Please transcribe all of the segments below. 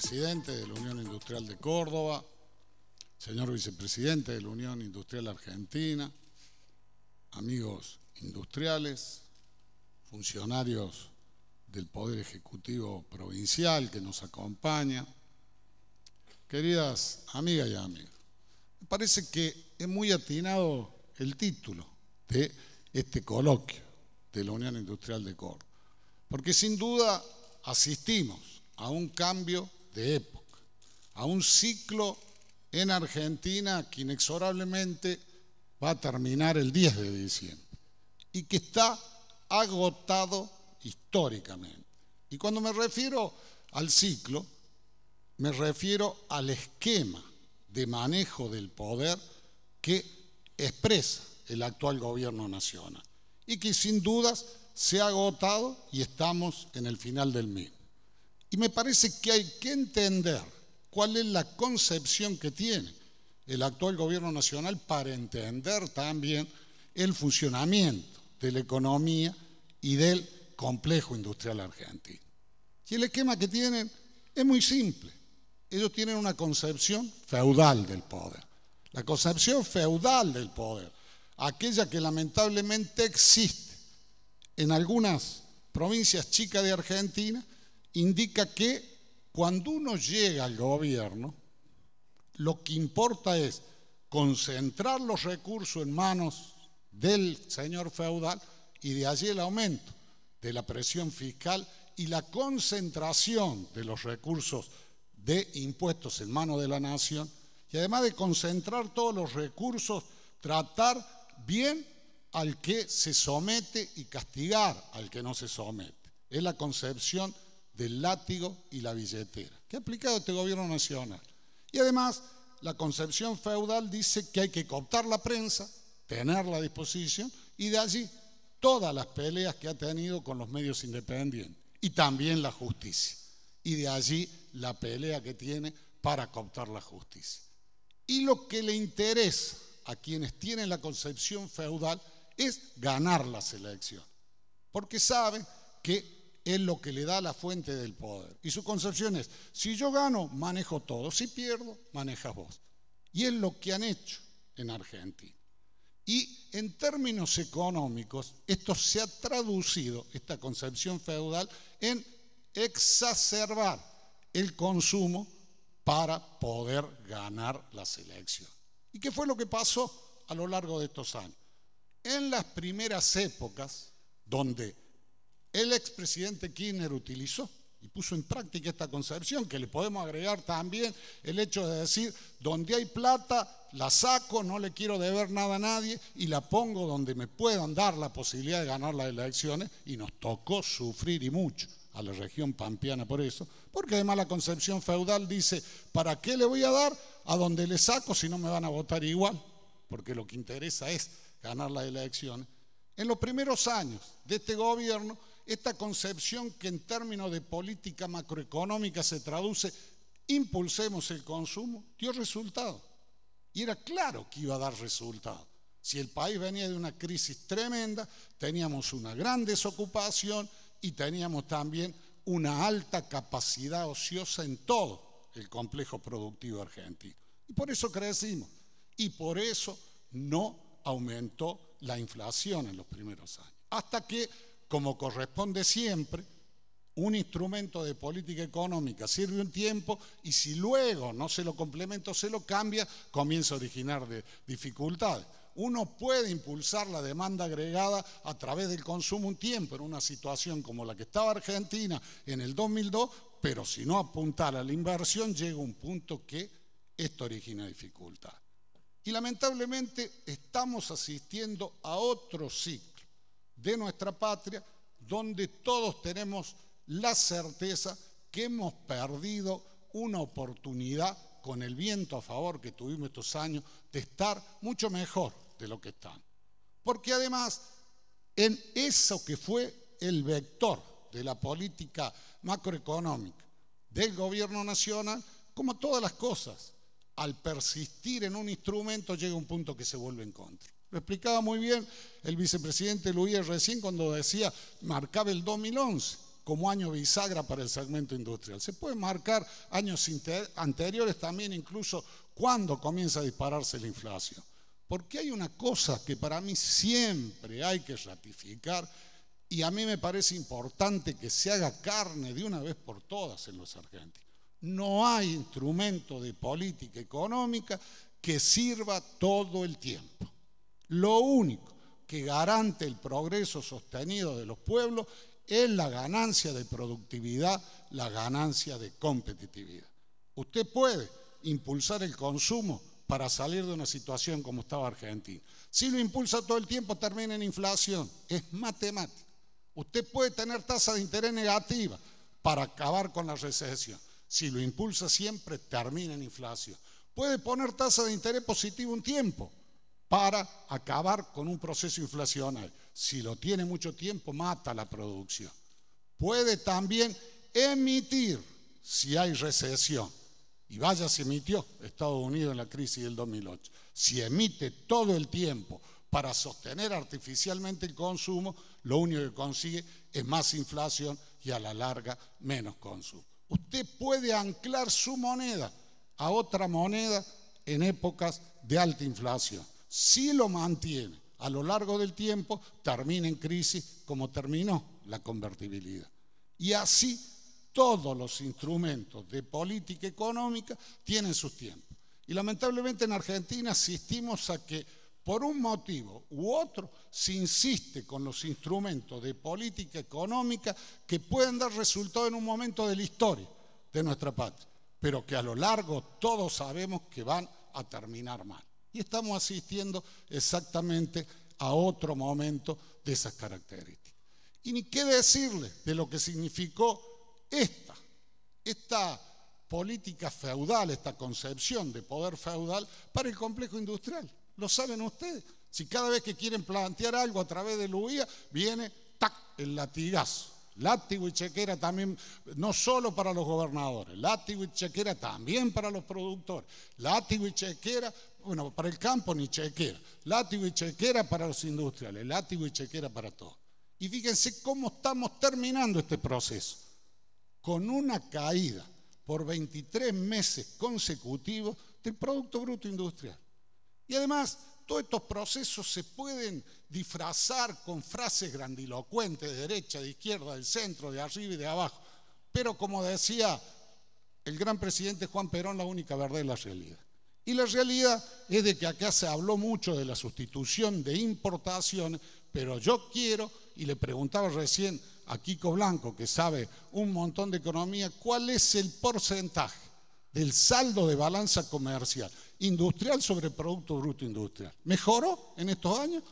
presidente de la Unión Industrial de Córdoba, señor vicepresidente de la Unión Industrial Argentina, amigos industriales, funcionarios del Poder Ejecutivo Provincial que nos acompañan, queridas amigas y amigos. Me parece que es muy atinado el título de este coloquio de la Unión Industrial de Córdoba, porque sin duda asistimos a un cambio de época, a un ciclo en Argentina que inexorablemente va a terminar el 10 de diciembre y que está agotado históricamente. Y cuando me refiero al ciclo, me refiero al esquema de manejo del poder que expresa el actual gobierno nacional y que sin dudas se ha agotado y estamos en el final del mismo. Y me parece que hay que entender cuál es la concepción que tiene el actual gobierno nacional para entender también el funcionamiento de la economía y del complejo industrial argentino. Y el esquema que tienen es muy simple. Ellos tienen una concepción feudal del poder. La concepción feudal del poder, aquella que lamentablemente existe en algunas provincias chicas de Argentina, indica que cuando uno llega al gobierno, lo que importa es concentrar los recursos en manos del señor feudal y de allí el aumento de la presión fiscal y la concentración de los recursos de impuestos en manos de la nación, y además de concentrar todos los recursos, tratar bien al que se somete y castigar al que no se somete. Es la concepción del látigo y la billetera que ha aplicado este gobierno nacional. Y además, la concepción feudal dice que hay que cooptar la prensa, tenerla a disposición, y de allí todas las peleas que ha tenido con los medios independientes, y también la justicia, y de allí la pelea que tiene para cooptar la justicia. Y lo que le interesa a quienes tienen la concepción feudal es ganar las elecciones, porque saben que es lo que le da la fuente del poder. Y su concepción es, si yo gano, manejo todo, si pierdo, manejas vos. Y es lo que han hecho en Argentina. Y en términos económicos, esto se ha traducido, esta concepción feudal, en exacerbar el consumo para poder ganar las elecciones. ¿Y qué fue lo que pasó a lo largo de estos años? En las primeras épocas, donde el expresidente Kirchner utilizó y puso en práctica esta concepción, que le podemos agregar también el hecho de decir, donde hay plata, la saco, no le quiero deber nada a nadie y la pongo donde me puedan dar la posibilidad de ganar las elecciones, y nos tocó sufrir y mucho a la región pampeana por eso, porque además la concepción feudal dice, ¿para qué le voy a dar a donde le saco si no me van a votar igual? Porque lo que interesa es ganar las elecciones. En los primeros años de este gobierno, esta concepción, que en términos de política macroeconómica se traduce, impulsemos el consumo, dio resultado. Y era claro que iba a dar resultado. Si el país venía de una crisis tremenda, teníamos una gran desocupación y teníamos también una alta capacidad ociosa en todo el complejo productivo argentino. Y por eso crecimos. Y por eso no aumentó la inflación en los primeros años. Hasta que, como corresponde siempre, un instrumento de política económica sirve un tiempo y si luego no se lo complementa o se lo cambia, comienza a originar dificultades. Uno puede impulsar la demanda agregada a través del consumo un tiempo en una situación como la que estaba Argentina en el 2002, pero si no apuntar a la inversión llega un punto que esto origina dificultad. Y lamentablemente estamos asistiendo a otro ciclo de nuestra patria, donde todos tenemos la certeza que hemos perdido una oportunidad con el viento a favor que tuvimos estos años de estar mucho mejor de lo que están. Porque además, en eso que fue el vector de la política macroeconómica del gobierno nacional, como todas las cosas, al persistir en un instrumento llega un punto que se vuelve en contra. Lo explicaba muy bien el vicepresidente Luis recién cuando decía, marcaba el 2011, como año bisagra para el segmento industrial. Se pueden marcar años anteriores también, incluso cuando comienza a dispararse la inflación. Porque hay una cosa que para mí siempre hay que ratificar, y a mí me parece importante que se haga carne de una vez por todas en los argentinos. No hay instrumento de política económica que sirva todo el tiempo. Lo único que garante el progreso sostenido de los pueblos es la ganancia de productividad, la ganancia de competitividad. Usted puede impulsar el consumo para salir de una situación como estaba Argentina. Si lo impulsa todo el tiempo, termina en inflación. Es matemática. Usted puede tener tasa de interés negativa para acabar con la recesión. Si lo impulsa siempre, termina en inflación. Puede poner tasa de interés positiva un tiempo para acabar con un proceso inflacionario. Si lo tiene mucho tiempo, mata la producción. Puede también emitir si hay recesión. Y vaya, se emitió Estados Unidos en la crisis del 2008. Si emite todo el tiempo para sostener artificialmente el consumo, lo único que consigue es más inflación y a la larga menos consumo. Usted puede anclar su moneda a otra moneda en épocas de alta inflación. Si lo mantiene a lo largo del tiempo, termina en crisis como terminó la convertibilidad. Y así todos los instrumentos de política económica tienen sus tiempos. Y lamentablemente en Argentina asistimos a que por un motivo u otro se insiste con los instrumentos de política económica que pueden dar resultado en un momento de la historia de nuestra patria, pero que a lo largo todos sabemos que van a terminar mal. Y estamos asistiendo exactamente a otro momento de esas características. Y ni qué decirle de lo que significó esta política feudal, esta concepción de poder feudal para el complejo industrial. Lo saben ustedes. Si cada vez que quieren plantear algo a través de la UIA, viene ¡tac! El latigazo. Látigo y chequera también, no solo para los gobernadores, látigo y chequera también para los productores, látigo y chequera, bueno, para el campo ni chequera, látigo y chequera para los industriales, látigo y chequera para todos. Y fíjense cómo estamos terminando este proceso, con una caída por 23 meses consecutivos del Producto Bruto Industrial. Y además, todos estos procesos se pueden disfrazar con frases grandilocuentes de derecha, de izquierda, del centro, de arriba y de abajo. Pero como decía el gran presidente Juan Perón, la única verdad es la realidad. Y la realidad es de que acá se habló mucho de la sustitución de importaciones, pero yo quiero, y le preguntaba recién a Kiko Blanco, que sabe un montón de economía, ¿cuál es el porcentaje del saldo de balanza comercial industrial sobre Producto Bruto Industrial? ¿Mejoró en estos años?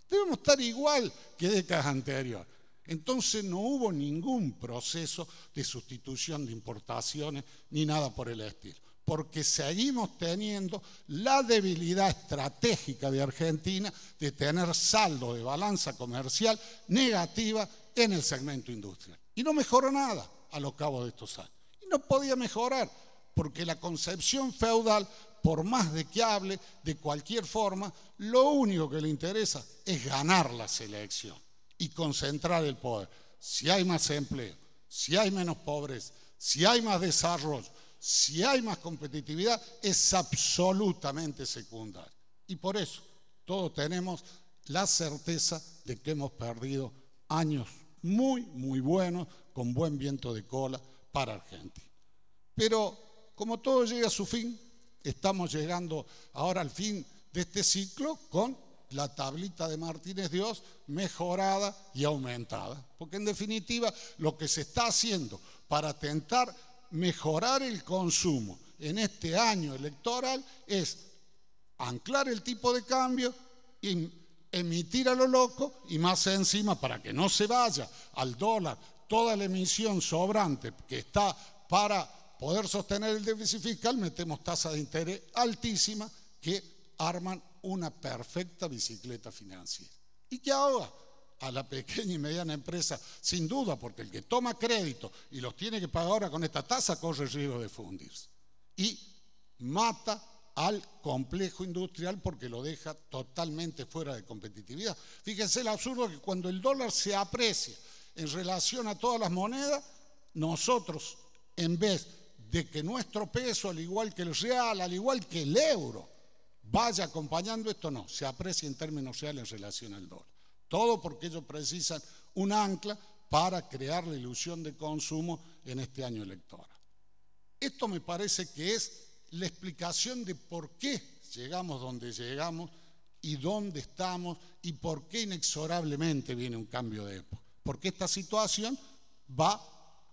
Debemos estar igual que décadas anteriores. Entonces no hubo ningún proceso de sustitución de importaciones ni nada por el estilo, porque seguimos teniendo la debilidad estratégica de Argentina de tener saldo de balanza comercial negativa en el segmento industrial. Y no mejoró nada a lo cabo de estos años. Y no podía mejorar, porque la concepción feudal, por más de que hable de cualquier forma, lo único que le interesa es ganar la elecciones y concentrar el poder. Si hay más empleo, si hay menos pobreza, si hay más desarrollo, si hay más competitividad, es absolutamente secundario. Y por eso todos tenemos la certeza de que hemos perdido años muy, muy buenos con buen viento de cola para Argentina. Pero como todo llega a su fin, estamos llegando ahora al fin de este ciclo con la tablita de Martínez Dios mejorada y aumentada. Porque en definitiva lo que se está haciendo para tentar mejorar el consumo en este año electoral es anclar el tipo de cambio y emitir a lo loco, y más encima, para que no se vaya al dólar toda la emisión sobrante que está para poder sostener el déficit fiscal, metemos tasas de interés altísimas que arman una perfecta bicicleta financiera. Y que ahoga a la pequeña y mediana empresa, sin duda, porque el que toma crédito y los tiene que pagar ahora con esta tasa corre el riesgo de fundirse. Y mata al complejo industrial porque lo deja totalmente fuera de competitividad. Fíjense el absurdo que cuando el dólar se aprecia en relación a todas las monedas, nosotros, en vez de que nuestro peso, al igual que el real, al igual que el euro, vaya acompañando esto, no, se aprecia en términos reales en relación al dólar. Todo porque ellos precisan un ancla para crear la ilusión de consumo en este año electoral. Esto me parece que es la explicación de por qué llegamos donde llegamos y dónde estamos y por qué inexorablemente viene un cambio de época. Porque esta situación va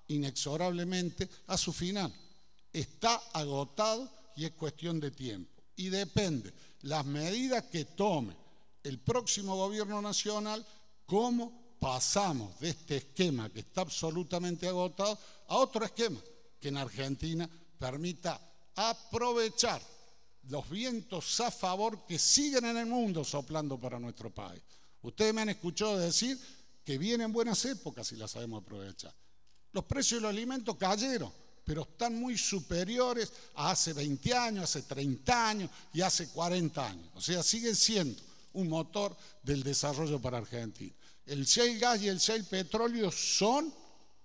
inexorablemente a su final. Está agotado y es cuestión de tiempo. Y depende las medidas que tome el próximo gobierno nacional, cómo pasamos de este esquema que está absolutamente agotado a otro esquema que en Argentina permita aprovechar los vientos a favor que siguen en el mundo soplando para nuestro país. Ustedes me han escuchado decir que vienen buenas épocas si las sabemos aprovechar. Los precios de los alimentos cayeron, pero están muy superiores a hace 20 años, hace 30 años y hace 40 años. O sea, siguen siendo un motor del desarrollo para Argentina. El shale gas y el shale petróleo son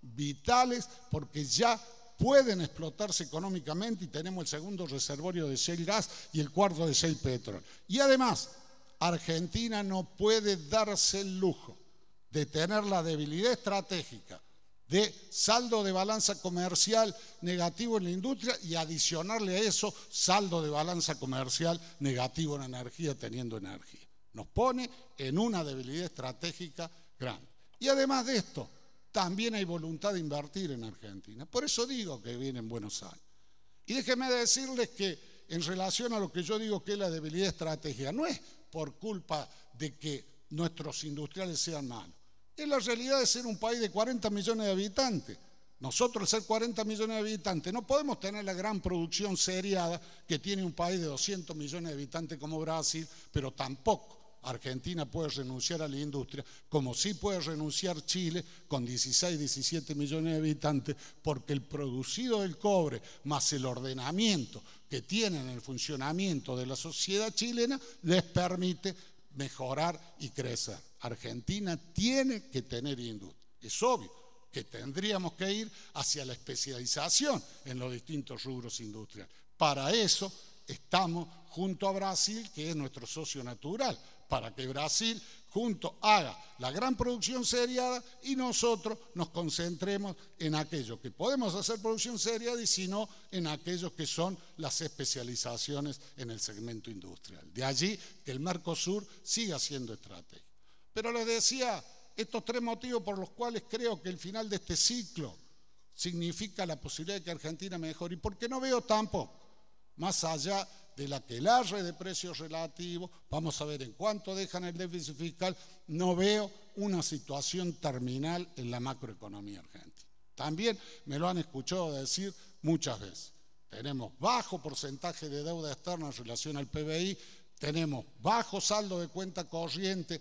vitales porque ya pueden explotarse económicamente y tenemos el segundo reservorio de shale gas y el cuarto de shale petróleo. Y además, Argentina no puede darse el lujo de tener la debilidad estratégica de saldo de balanza comercial negativo en la industria y adicionarle a eso saldo de balanza comercial negativo en energía teniendo energía. Nos pone en una debilidad estratégica grande. Y además de esto, también hay voluntad de invertir en Argentina. Por eso digo que vienen buenos años. Y déjenme decirles que en relación a lo que yo digo que es la debilidad estratégica, no es por culpa de que nuestros industriales sean malos. Es la realidad de ser un país de 40 millones de habitantes. Nosotros, al ser 40 millones de habitantes, no podemos tener la gran producción seriada que tiene un país de 200 millones de habitantes como Brasil, pero tampoco Argentina puede renunciar a la industria, como sí puede renunciar Chile con 16, 17 millones de habitantes, porque el producido del cobre más el ordenamiento que tienen en el funcionamiento de la sociedad chilena les permite mejorar y crecer. Argentina tiene que tener industria. Es obvio que tendríamos que ir hacia la especialización en los distintos rubros industriales. Para eso estamos junto a Brasil, que es nuestro socio natural, para que Brasil junto haga la gran producción seriada y nosotros nos concentremos en aquello que podemos hacer producción seriada y si no en aquellos que son las especializaciones en el segmento industrial. De allí que el Mercosur siga siendo estratégico. Pero les decía estos tres motivos por los cuales creo que el final de este ciclo significa la posibilidad de que Argentina mejore y porque no veo tampoco, más allá de la que el arre de precios relativos, vamos a ver en cuánto dejan el déficit fiscal, no veo una situación terminal en la macroeconomía argentina. También me lo han escuchado decir muchas veces. Tenemos bajo porcentaje de deuda externa en relación al PBI, tenemos bajo saldo de cuenta corriente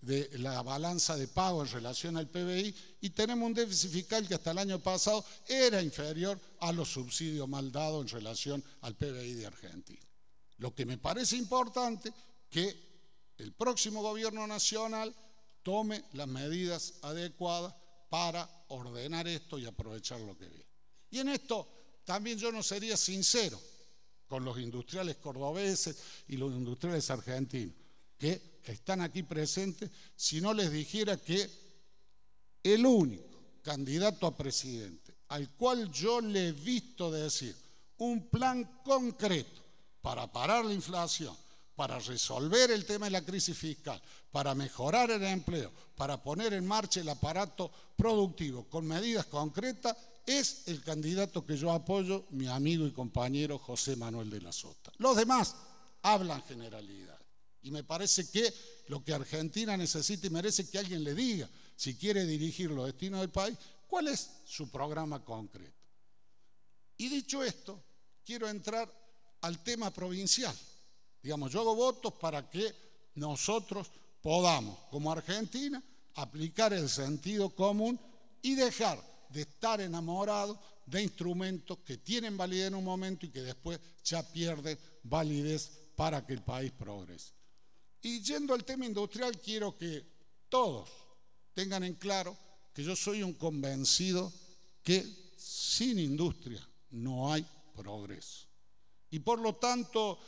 de la balanza de pago en relación al PBI y tenemos un déficit fiscal que hasta el año pasado era inferior a los subsidios mal dados en relación al PBI de Argentina. Lo que me parece importante que el próximo gobierno nacional tome las medidas adecuadas para ordenar esto y aprovechar lo que viene. Y en esto también yo no sería sincero con los industriales cordobeses y los industriales argentinos que están aquí presentes si no les dijera que el único candidato a presidente al cual yo le he visto decir un plan concreto para parar la inflación, para resolver el tema de la crisis fiscal, para mejorar el empleo, para poner en marcha el aparato productivo con medidas concretas, es el candidato que yo apoyo, mi amigo y compañero José Manuel de la Sota. Los demás hablan generalidades. Y me parece que lo que Argentina necesita y merece que alguien le diga, si quiere dirigir los destinos del país, cuál es su programa concreto. Y dicho esto, quiero entrar al tema provincial. Digamos, yo hago votos para que nosotros podamos, como Argentina, aplicar el sentido común y dejar de estar enamorados de instrumentos que tienen validez en un momento y que después ya pierden validez para que el país progrese. Y yendo al tema industrial, quiero que todos tengan en claro que yo soy un convencido que sin industria no hay progreso. Y por lo tanto,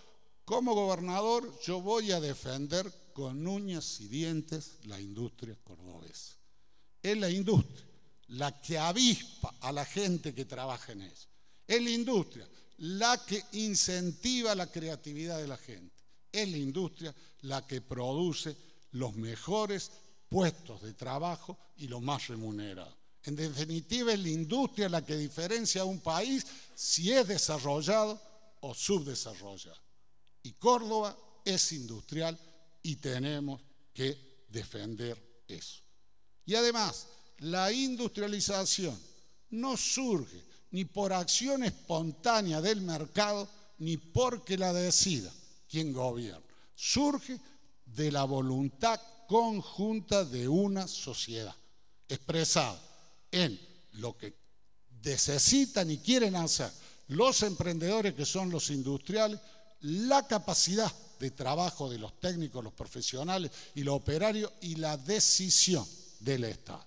como gobernador, yo voy a defender con uñas y dientes la industria cordobesa. Es la industria la que avispa a la gente que trabaja en ella. Es la industria la que incentiva la creatividad de la gente. Es la industria la que produce los mejores puestos de trabajo y los más remunerados. En definitiva, es la industria la que diferencia a un país si es desarrollado o subdesarrollado. Y Córdoba es industrial y tenemos que defender eso. Y además, la industrialización no surge ni por acción espontánea del mercado, ni porque la decida quien gobierna. Surge de la voluntad conjunta de una sociedad, expresada en lo que necesitan y quieren hacer los emprendedores, que son los industriales, la capacidad de trabajo de los técnicos, los profesionales y los operarios, y la decisión del Estado.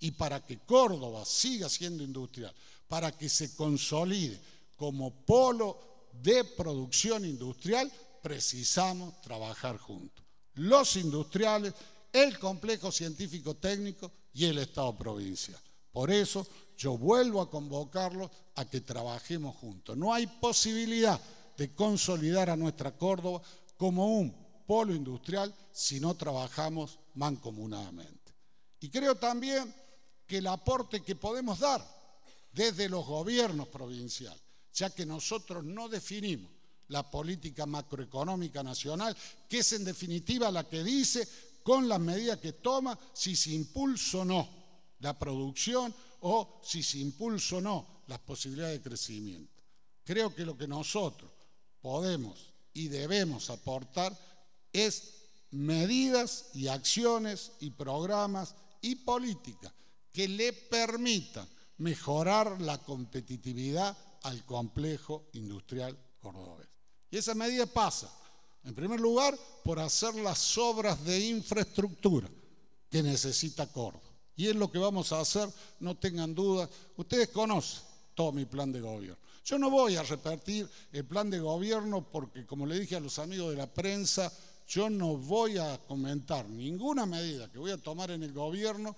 Y para que Córdoba siga siendo industrial, para que se consolide como polo de producción industrial, precisamos trabajar juntos. Los industriales, el complejo científico-técnico y el Estado provincial. Por eso yo vuelvo a convocarlos a que trabajemos juntos. No hay posibilidad de consolidar a nuestra Córdoba como un polo industrial si no trabajamos mancomunadamente. Y creo también que el aporte que podemos dar desde los gobiernos provinciales, ya que nosotros no definimos la política macroeconómica nacional, que es en definitiva la que dice con las medidas que toma si se impulsa o no la producción o si se impulsa o no las posibilidades de crecimiento. Creo que lo que nosotros podemos y debemos aportar es medidas y acciones y programas y políticas que le permitan mejorar la competitividad al complejo industrial cordobés. Y esa medida pasa, en primer lugar, por hacer las obras de infraestructura que necesita Córdoba. Y es lo que vamos a hacer, no tengan dudas. Ustedes conocen todo mi plan de gobierno. Yo no voy a repetir el plan de gobierno porque, como le dije a los amigos de la prensa, yo no voy a comentar ninguna medida que voy a tomar en el gobierno,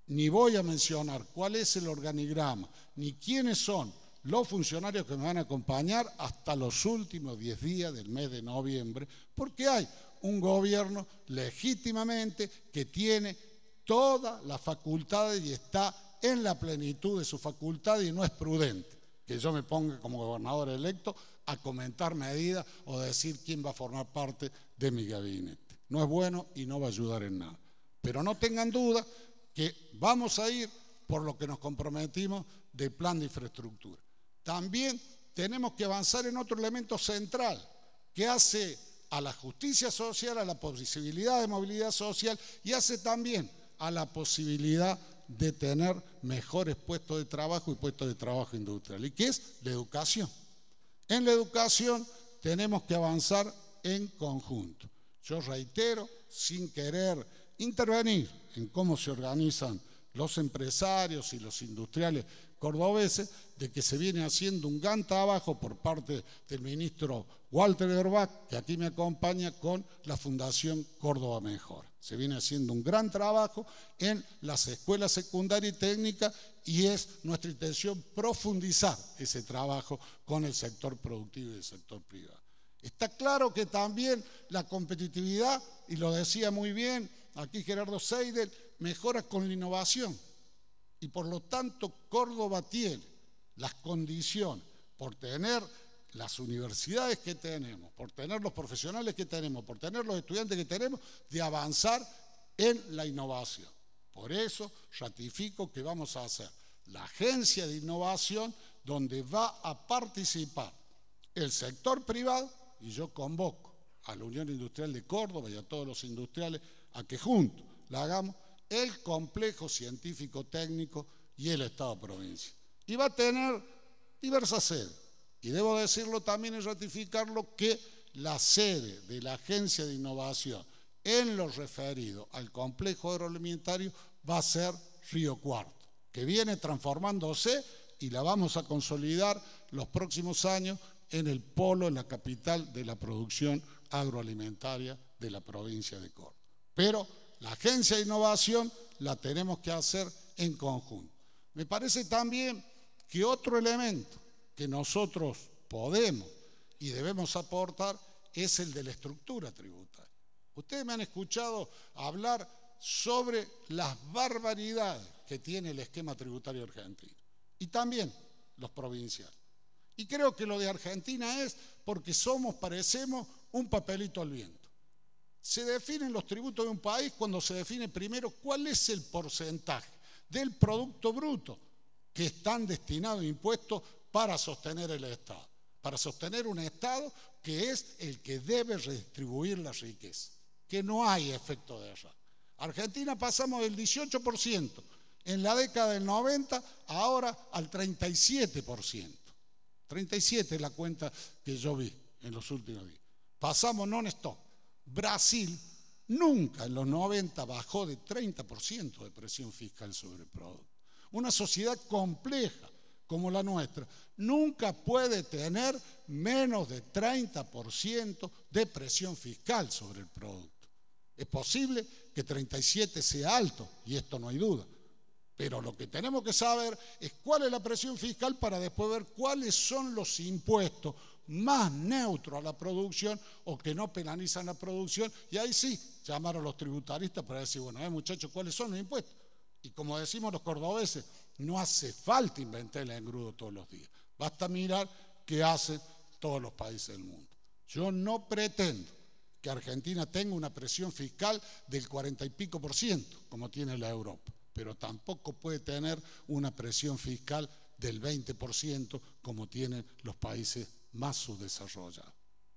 ni voy a mencionar cuál es el organigrama, ni quiénes son los funcionarios que me van a acompañar hasta los últimos 10 días del mes de noviembre, porque hay un gobierno legítimamente que tiene todas las facultades y está en la plenitud de su facultad, y no es prudente que yo me ponga como gobernador electo a comentar medidas o decir quién va a formar parte de mi gabinete. No es bueno y no va a ayudar en nada. Pero no tengan duda que vamos a ir por lo que nos comprometimos del plan de infraestructura. También tenemos que avanzar en otro elemento central que hace a la justicia social, a la posibilidad de movilidad social, y hace también a la posibilidad de tener mejores puestos de trabajo y puestos de trabajo industrial, y que es la educación. En la educación tenemos que avanzar en conjunto. Yo reitero, sin querer intervenir en cómo se organizan los empresarios y los industriales cordobeses, de que se viene haciendo un gran trabajo por parte del ministro Walter Orbach, que aquí me acompaña, con la Fundación Córdoba Mejora. Se viene haciendo un gran trabajo en las escuelas secundarias y técnicas, y es nuestra intención profundizar ese trabajo con el sector productivo y el sector privado. Está claro que también la competitividad, y lo decía muy bien aquí Gerardo Seidel, mejora con la innovación. Y por lo tanto Córdoba tiene las condiciones, por tener las universidades que tenemos, por tener los profesionales que tenemos, por tener los estudiantes que tenemos, de avanzar en la innovación. Por eso ratifico que vamos a hacer la agencia de innovación, donde va a participar el sector privado, y yo convoco a la Unión Industrial de Córdoba y a todos los industriales a que juntos la hagamos, el complejo científico-técnico y el Estado provincia. Y va a tener diversas sedes. Y debo decirlo también y ratificarlo, que la sede de la Agencia de Innovación en lo referido al complejo agroalimentario va a ser Río Cuarto, que viene transformándose y la vamos a consolidar los próximos años en el polo, en la capital de la producción agroalimentaria de la provincia de Córdoba. Pero la Agencia de Innovación la tenemos que hacer en conjunto. Me parece también que otro elemento que nosotros podemos y debemos aportar es el de la estructura tributaria. Ustedes me han escuchado hablar sobre las barbaridades que tiene el esquema tributario argentino y también los provinciales. Y creo que lo de Argentina es porque parecemos un papelito al viento. Se definen los tributos de un país cuando se define primero cuál es el porcentaje del Producto Bruto que están destinados a impuestos para sostener el Estado, para sostener un Estado que es el que debe redistribuir la riqueza, que no hay efecto de error. Argentina pasamos del 18% en la década del 90 ahora al 37%. 37 es la cuenta que yo vi en los últimos días. Pasamos non-stop. Brasil nunca en los 90 bajó de 30% de presión fiscal sobre el producto. Una sociedad compleja como la nuestra nunca puede tener menos de 30% de presión fiscal sobre el producto. Es posible que 37 sea alto, y esto no hay duda. Pero lo que tenemos que saber es cuál es la presión fiscal para después ver cuáles son los impuestos más neutros a la producción o que no penalizan la producción. Y ahí sí, llamar a los tributaristas para decir, bueno, muchachos, ¿cuáles son los impuestos? Y como decimos los cordobeses, no hace falta inventar el engrudo todos los días. Basta mirar qué hacen todos los países del mundo. Yo no pretendo que Argentina tenga una presión fiscal del 40 y pico %, como tiene la Europa, pero tampoco puede tener una presión fiscal del 20% como tienen los países más subdesarrollados.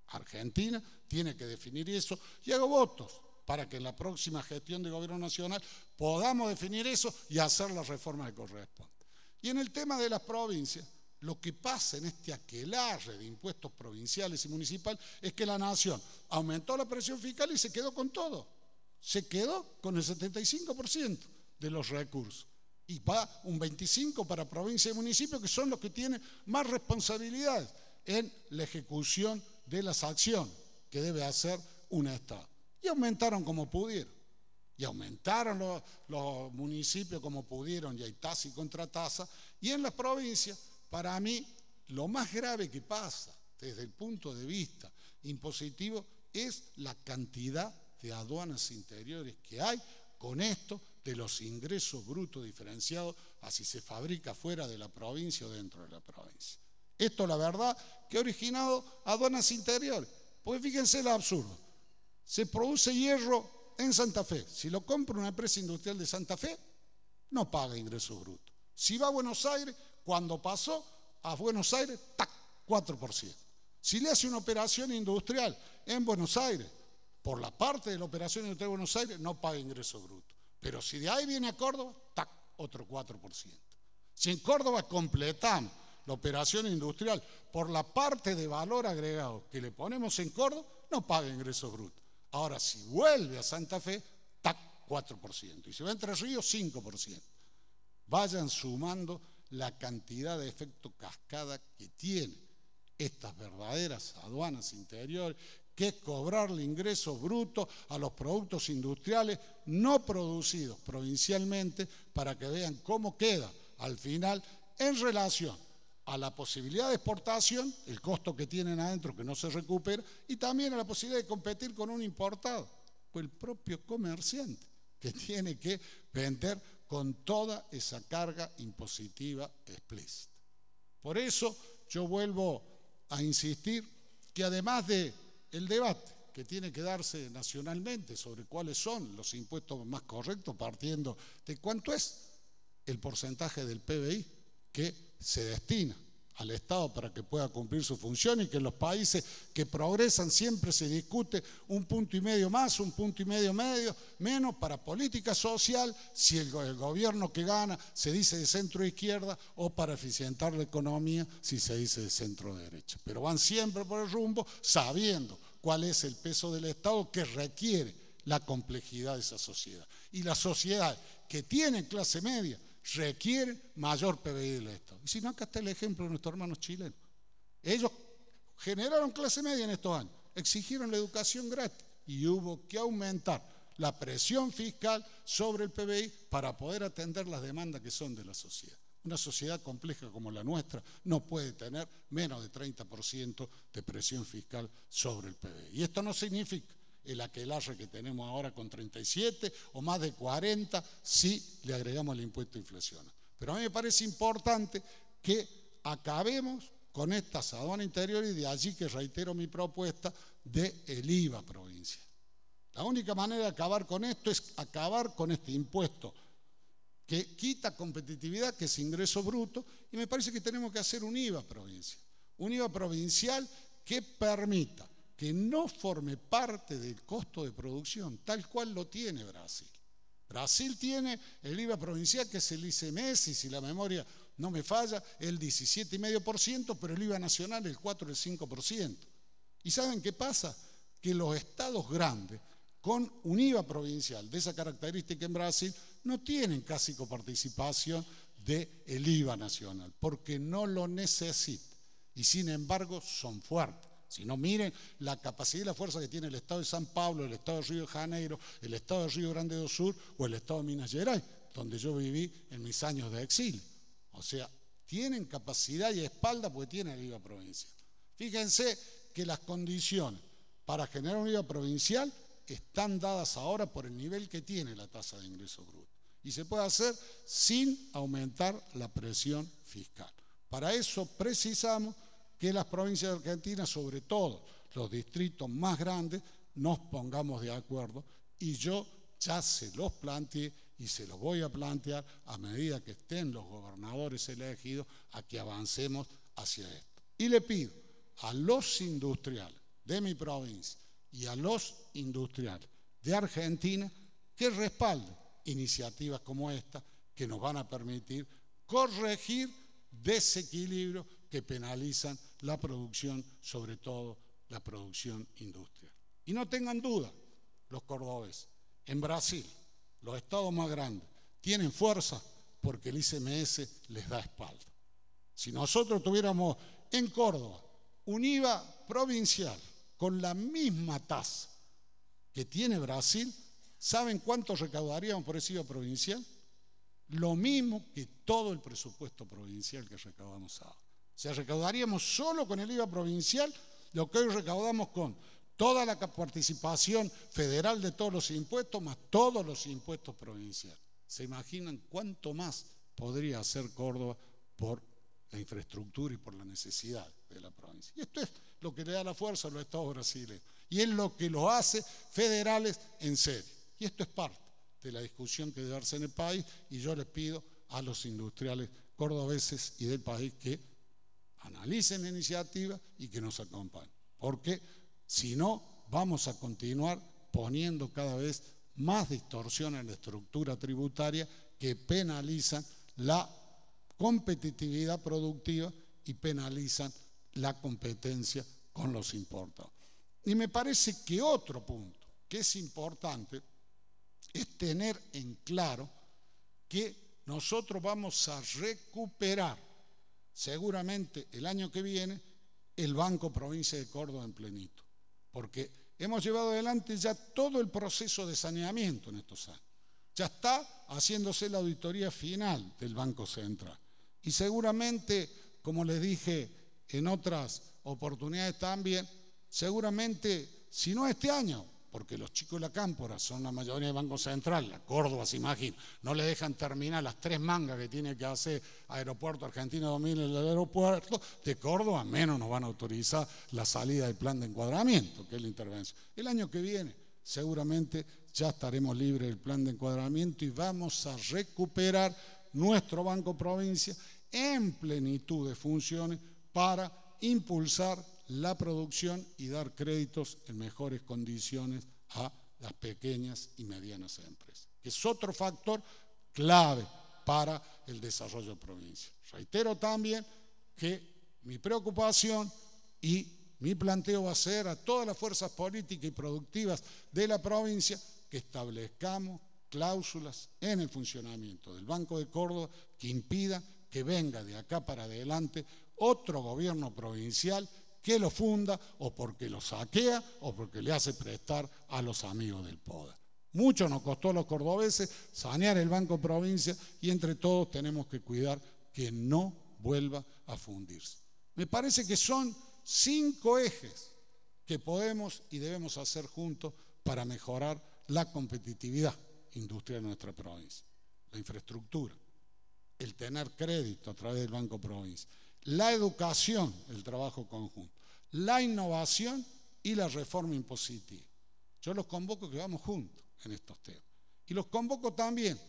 Argentina tiene que definir eso y hago votos para que en la próxima gestión de gobierno nacional podamos definir eso y hacer las reformas que corresponden. Y en el tema de las provincias, lo que pasa en este aquelarre de impuestos provinciales y municipales es que la nación aumentó la presión fiscal y se quedó con todo. Se quedó con el 75% de los recursos. Y va un 25% para provincia y municipio, que son los que tienen más responsabilidades en la ejecución de las acciones que debe hacer un Estado. Y aumentaron como pudieron. Y aumentaron los municipios como pudieron, y hay tasa y contratasa. Y en las provincias, para mí, lo más grave que pasa desde el punto de vista impositivo es la cantidad de aduanas interiores que hay con esto de los ingresos brutos diferenciados a si se fabrica fuera de la provincia o dentro de la provincia. Esto, la verdad, que ha originado aduanas interiores. Pues fíjense lo absurdo. Se produce hierro en Santa Fe. Si lo compra una empresa industrial de Santa Fe, no paga ingresos brutos. Si va a Buenos Aires, cuando pasó a Buenos Aires, ¡tac!, 4%. Si le hace una operación industrial en Buenos Aires, por la parte de la operación industrial de Buenos Aires, no paga ingresos brutos. Pero si de ahí viene a Córdoba, ¡tac!, otro 4%. Si en Córdoba completamos la operación industrial por la parte de valor agregado que le ponemos en Córdoba, no paga ingresos brutos. Ahora, si vuelve a Santa Fe, ¡tac!, 4%. Y si va a Entre Ríos, 5%. Vayan sumando la cantidad de efecto cascada que tienen estas verdaderas aduanas interiores, que es cobrarle ingresos brutos a los productos industriales no producidos provincialmente, para que vean cómo queda al final en relación a la posibilidad de exportación, el costo que tienen adentro que no se recupera, y también a la posibilidad de competir con un importado, pues el propio comerciante que tiene que vender con toda esa carga impositiva explícita. Por eso yo vuelvo a insistir que además del debate que tiene que darse nacionalmente sobre cuáles son los impuestos más correctos, partiendo de cuánto es el porcentaje del PBI que se destina al Estado para que pueda cumplir su función, y que en los países que progresan siempre se discute 1,5 puntos más, 1,5 puntos menos para política social, si el gobierno que gana se dice de centro izquierda, o para eficientar la economía si se dice de centro derecha. Pero van siempre por el rumbo sabiendo cuál es el peso del Estado que requiere la complejidad de esa sociedad. Y la sociedad que tiene clase media requiere mayor PBI del Estado. Y si no, acá está el ejemplo de nuestros hermanos chilenos. Ellos generaron clase media en estos años, exigieron la educación gratis y hubo que aumentar la presión fiscal sobre el PBI para poder atender las demandas que son de la sociedad. Una sociedad compleja como la nuestra no puede tener menos de 30% de presión fiscal sobre el PBI. Y esto no significa el aquelarre que tenemos ahora con 37 o más de 40 si le agregamos el impuesto inflacionario. Pero a mí me parece importante que acabemos con estas aduanas interiores y de allí que reitero mi propuesta del IVA provincial. La única manera de acabar con esto es acabar con este impuesto que quita competitividad, que es ingreso bruto, y me parece que tenemos que hacer un IVA provincial. Un IVA provincial que permita que no forme parte del costo de producción, tal cual lo tiene Brasil. Brasil tiene el IVA provincial, que es el ICMS, y si la memoria no me falla, el 17,5%, pero el IVA nacional el 4 o el 5%. ¿Y saben qué pasa? Que los estados grandes, con un IVA provincial de esa característica en Brasil, no tienen casi coparticipación del IVA nacional, porque no lo necesitan. Y sin embargo son fuertes. Si no, miren la capacidad y la fuerza que tiene el Estado de San Pablo, el Estado de Río de Janeiro, el Estado de Río Grande do Sur o el Estado de Minas Gerais, donde yo viví en mis años de exilio. O sea, tienen capacidad y espalda porque tienen el IVA provincial. Fíjense que las condiciones para generar un IVA provincial están dadas ahora por el nivel que tiene la tasa de ingreso bruto. Y se puede hacer sin aumentar la presión fiscal. Para eso precisamos que las provincias de Argentina, sobre todo los distritos más grandes, nos pongamos de acuerdo. Y yo ya se los planteé y se los voy a plantear a medida que estén los gobernadores elegidos a que avancemos hacia esto. Y le pido a los industriales de mi provincia y a los industriales de Argentina que respalden iniciativas como esta que nos van a permitir corregir desequilibrios que penalizan la producción, sobre todo la producción industrial. Y no tengan duda los cordobeses, en Brasil, los estados más grandes tienen fuerza porque el ICMS les da espalda. Si nosotros tuviéramos en Córdoba un IVA provincial con la misma tasa que tiene Brasil, ¿saben cuánto recaudaríamos por ese IVA provincial? Lo mismo que todo el presupuesto provincial que recaudamos ahora. O sea, recaudaríamos solo con el IVA provincial lo que hoy recaudamos con toda la participación federal de todos los impuestos, más todos los impuestos provinciales. ¿Se imaginan cuánto más podría hacer Córdoba por la infraestructura y por la necesidad de la provincia? Y esto es lo que le da la fuerza a los estados brasileños. Y es lo que los hace federales en serio. Y esto es parte de la discusión que debe darse en el país. Y yo les pido a los industriales cordobeses y del país que analicen la iniciativa y que nos acompañen. Porque si no, vamos a continuar poniendo cada vez más distorsión en la estructura tributaria que penalizan la competitividad productiva y penalizan la competencia con los importados. Y me parece que otro punto que es importante es tener en claro que nosotros vamos a recuperar seguramente el año que viene el Banco Provincia de Córdoba en plenitud, porque hemos llevado adelante ya todo el proceso de saneamiento en estos años. Ya está haciéndose la auditoría final del Banco Central. Y seguramente, como les dije en otras oportunidades también, seguramente, si no este año, porque los chicos de la Cámpora son la mayoría del Banco Central, la Córdoba se imagina, no le dejan terminar las 3 mangas que tiene que hacer Aeropuerto Argentina 2000 en el aeropuerto de Córdoba, menos nos van a autorizar la salida del plan de encuadramiento, que es la intervención. El año que viene seguramente ya estaremos libres del plan de encuadramiento y vamos a recuperar nuestro Banco Provincia en plenitud de funciones para impulsar la producción y dar créditos en mejores condiciones a las pequeñas y medianas empresas, que es otro factor clave para el desarrollo de provincia. Reitero también que mi preocupación y Mi planteo va a ser a todas las fuerzas políticas y productivas de la provincia que establezcamos cláusulas en el funcionamiento del Banco de Córdoba que impidan que venga de acá para adelante otro gobierno provincial que lo funda o porque lo saquea o porque le hace prestar a los amigos del poder. Mucho nos costó a los cordobeses sanear el Banco Provincia y entre todos tenemos que cuidar que no vuelva a fundirse. Me parece que son 5 ejes que podemos y debemos hacer juntos para mejorar la competitividad industrial de nuestra provincia. La infraestructura, el tener crédito a través del Banco Provincia, la educación, el trabajo conjunto, la innovación y la reforma impositiva. Yo los convoco que vamos juntos en estos temas. Y los convoco también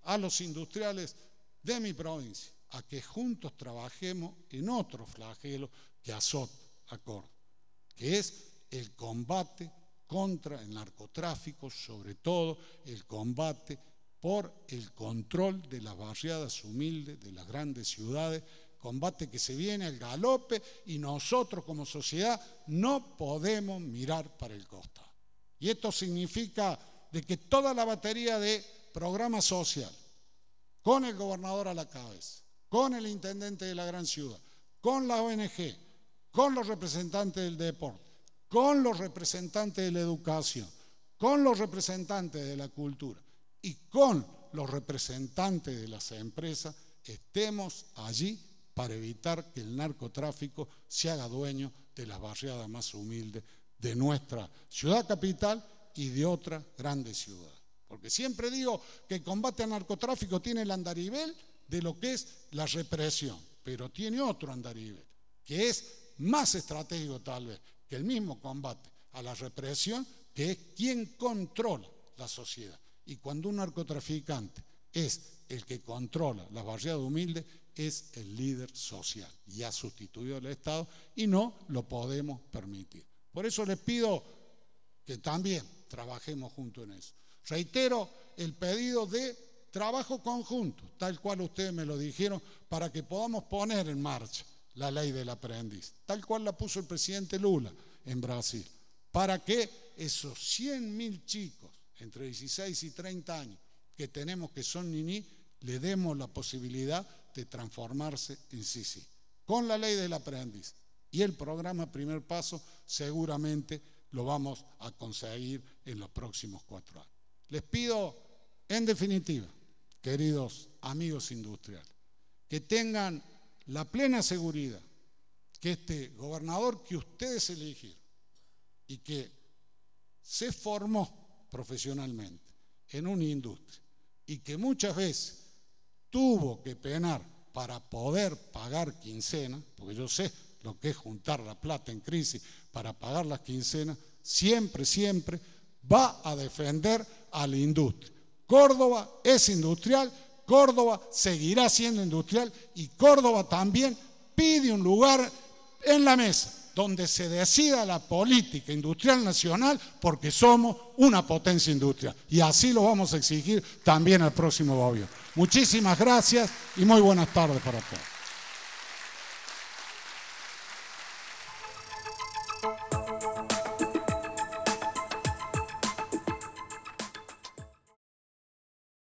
a los industriales de mi provincia, a que juntos trabajemos en otro flagelo que azota a Córdoba, que es el combate contra el narcotráfico, sobre todo el combate por el control de las barriadas humildes de las grandes ciudades, combate que se viene al galope y nosotros como sociedad no podemos mirar para el costado. Y esto significa de que toda la batería de programa social, con el gobernador a la cabeza, con el intendente de la gran ciudad, con la ONG, con los representantes del deporte, con los representantes de la educación, con los representantes de la cultura y con los representantes de las empresas, estemos allí para evitar que el narcotráfico se haga dueño de las barriadas más humildes de nuestra ciudad capital y de otras grandes ciudades. Porque siempre digo que el combate al narcotráfico tiene el andarivel de lo que es la represión, pero tiene otro andarivel, que es más estratégico tal vez que el mismo combate a la represión, que es quien controla la sociedad. Y cuando un narcotraficante es el que controla las barriadas humildes, es el líder social y ha sustituido al Estado y no lo podemos permitir. Por eso les pido que también trabajemos juntos en eso. Reitero el pedido de trabajo conjunto, tal cual ustedes me lo dijeron, para que podamos poner en marcha la ley del aprendiz, tal cual la puso el presidente Lula en Brasil, para que esos 100.000 chicos entre 16 y 30 años que tenemos que son niní, le demos la posibilidad de transformarse en sí. Con la ley del aprendiz y el programa Primer Paso seguramente lo vamos a conseguir en los próximos 4 años. Les pido, en definitiva, queridos amigos industriales, que tengan la plena seguridad que este gobernador que ustedes eligieron y que se formó profesionalmente en una industria y que muchas veces tuvo que penar para poder pagar quincenas, porque yo sé lo que es juntar la plata en crisis para pagar las quincenas, siempre va a defender a la industria. Córdoba es industrial, Córdoba seguirá siendo industrial y Córdoba también pide un lugar en la mesa donde se decida la política industrial nacional porque somos una potencia industrial y así lo vamos a exigir también al próximo gobierno. Muchísimas gracias y muy buenas tardes para todos.